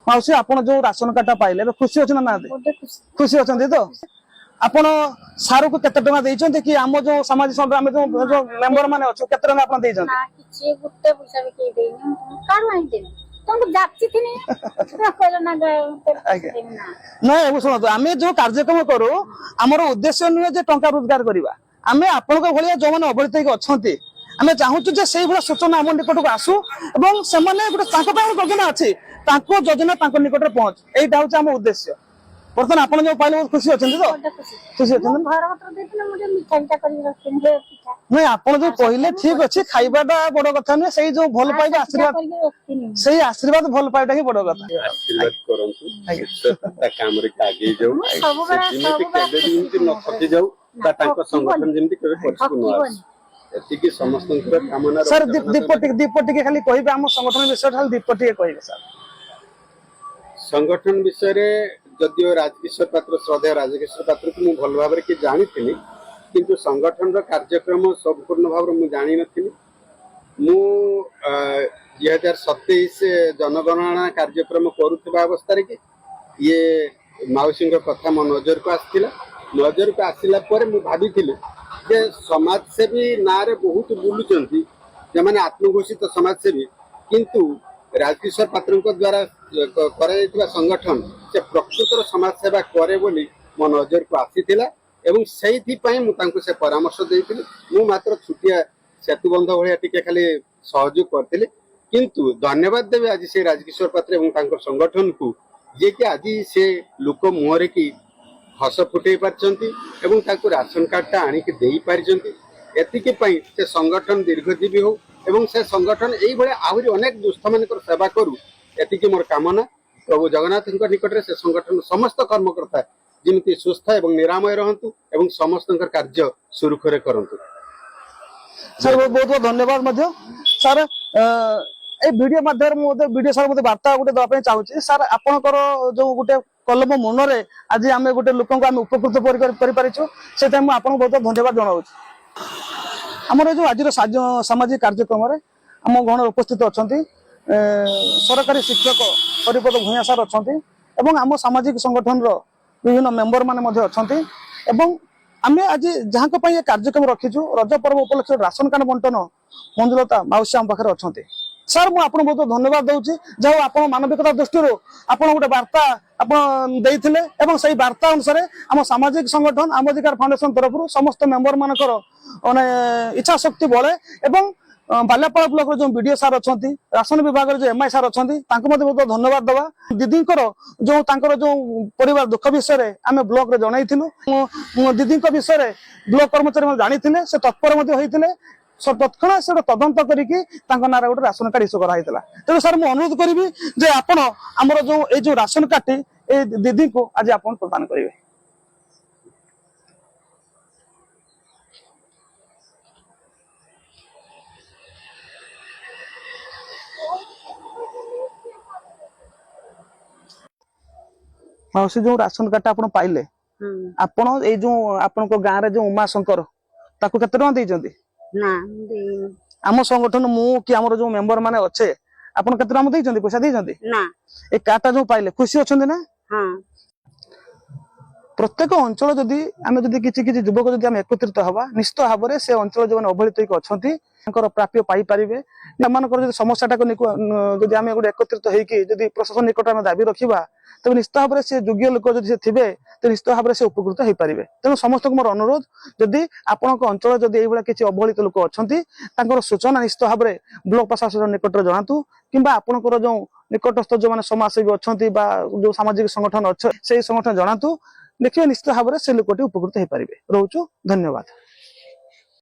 माउसी आपण जो ration card पाइले खुशी अच्छे ना खुशी अच्छा तो आपण सारू को केते टका देइछन्ते कि हम जो समाज संग्राम जो मेंबर माने अच्छो केते टका आपण देइछन्ते ना किछि गुट्टे पैसा भी के देनी कारू आइ देनी तुमको जापछि थिनी ना कहलो ना ना एबो सुनो तो आमे जो कार्यक्रम करू हमर उद्देश्य न जे टंका रोजगार करबा आमे आपण को भलिया जो माने अबलित के अछन्ते आमे चाहूछु जे सेही भला सूचना हम निकट को आसु एवं से माने गुटे ताको पय योजना अछि ताको योजना ताको निकट रे पहुंच एटा होछ हम उद्देश्य बर्तमान आपण जो पाइले बहुत खुशी अछन्ते तो खुशी अछन्ते घर पत्र देथिन मुझे मिठाईटा करी रखिन हे पिठा नहीं आपण जो कहले ठीक अछि खाइबाटा बड़ कथा नै सेही जो भल पाइबा आशीर्वाद सेही आशीर्वाद भल पाइबाटा ही बड़ कथा आशीर्वाद करंतु ता काम रे आगे जाऊ जेमिति केबे जेमिति न खति जाऊ ता ताको संगठन जेमिति केबे पछकु न आस एतिकी समस्तंकर कामना सर दीपटी खाली कहिबे हम संगठन विषय खाली दीपटी कहिबे सर संगठन विषय रे जदियो राजकिशोर पात्र श्रद्धेय राजकिशोर पात्र को भल भाव कि जानी किंतु संगठन रो कार्यक्रम संपूर्ण भाव मु जानी नथिनी मु 2027 जनगणना कार्यक्रम करुवा अवस्था रे कि ये माउसी कथा मो नजर को आसला नजर को आसला पर मु भाभी जे समाजसेवी ना रे बहुत बुलुचंती जे माने आत्मघोषित समाजसेवी किंतु राजकिशोर पात्र द्वारा कर संगठन से प्रकृतर समाज सेवा करे बोली मो नजर को आसीथिला एवं से से परामर्श देइथिली मु मात्र छुटिया सेतुबंध भलिया टिके खाली सहयोग करथिले किंतु धन्यवाद देबे आज से राजकिशोर पात्र एवं तांकर संगठन को जे कि आज से लोक मुहरे की हस फुटई पारचंती एवं तांको राशन कार्डटा आनी के देई पारचंती एतिके पई से संगठन दीर्घजीवी हो एवं से संगठन एई भले आहुरी अनेक दुष्ट मानकर सेवा करू एतिके मोर कामना प्रभु जगन्नाथ निकट से संगठन समस्त कर्मकर्ता जिमिति सुस्थ एवं निरामय रहंतु एवं समस्त कार्य सुरखुरे करंतु सर बहुत बहुत धन्यवाद मध्य सर ए वीडियो माध्यम रे वीडियो सर मते वार्ता गुटे दवा पे चाहूची सर आपनकर जो गुटे कलम मन रे आज आमे गुटे लोकन को आमे उपकृत करि परिछु से टाइम आपन बहुत धन्यवाद जणाउची हमर जो आज सामाजिक कार्यक्रम रे हम गण उपस्थित अछंती सरकारी शिक्षक परिपद भूया सार अछंती एवं आम सामाजिक संगठन रो विभिन्न मेंबर माने मध्ये अछंती एवं आमे आज जहां को पय कार्यक्रम रखिछु रज पर्व उपलक्ष्य राशन कार्ड बंटन मंजुलता माउसी आम पाखरे अछंती सर मु आपन बहुत धन्यवाद दउची जाओ आपन मानविकता दृष्टि आपन गोटे वार्ता आपन देइथिले एवं सही वार्ता अनुसार आम सामाजिक संगठन आम अधिकार फाउंडेशन तरफ समस्त मेंबर मानकर इच्छा शक्ति बळे एवं बाल्यापाल ब्लॉक जो बीडीओ सार अछंती राशन विभाग जो एमआई सार अछंती तांको मते बहुत धन्यवाद दवा दीदींकर जो तांकर जो परिवार दुख विषय रे आमे ब्लॉक रे जणाइथिलु दीदींक विषय रे ब्लॉक कर्मचारी मन जानिथिले से तत्पर मते होइथिले तत्क्षण से तदंत करिकि तांको नारा गोटे राशन कार्ड इश्यू करा हैतला तेणु सर मु अनुरोध करिवि जे आपण हमर जो ए जो राशन कार्ड ए दीदी को आज आपण प्रदान करिवे माउसी जो राशन कार्ड आपण पाइले आपण ए जो आपण को गां रे जो उमा शंकर ताको केते टका देइजंती ना आम संगठन मु कि हमर जो मेंबर माने अच्छे आपण केते टका देइजंती पैसा देइजंती ना ए कार्डटा जो पाइले खुशी अछंती ना हां प्रत्येक अंचल जदि आमे जदि किछि युवक जदि आमे एकत्रित हवा निश्चित भाव से अंचल जो अवहेलित अछंती प्राप्य पाई पारिबे जदि समस्याटा जदि आमे गोटे एकत्रित होइकि जदि प्रशासन निकट आमे दाबी रखिबा तब निश्चित भाव से योग्य लोक जदि से थिबे तो निश्चित भाव से उपकृत हो पारिबे तेणु समस्त मोर अनुरोध जदि आपनक अंचल जदि एई बला किछि अवहेलित लोक अछंती तांकर सूचना निश्चित भाव में ब्लॉक प्रशासन निकट जणातु किंबा आपनकर जो निकटस्थ जो माने समाजसेवी अछंती बा जो सामाजिक संगठन अच्छे से संगठन जणातु देखिए निश्चित भाव से लोकटी उपकृत हो पारिबे रहउछु धन्यवाद।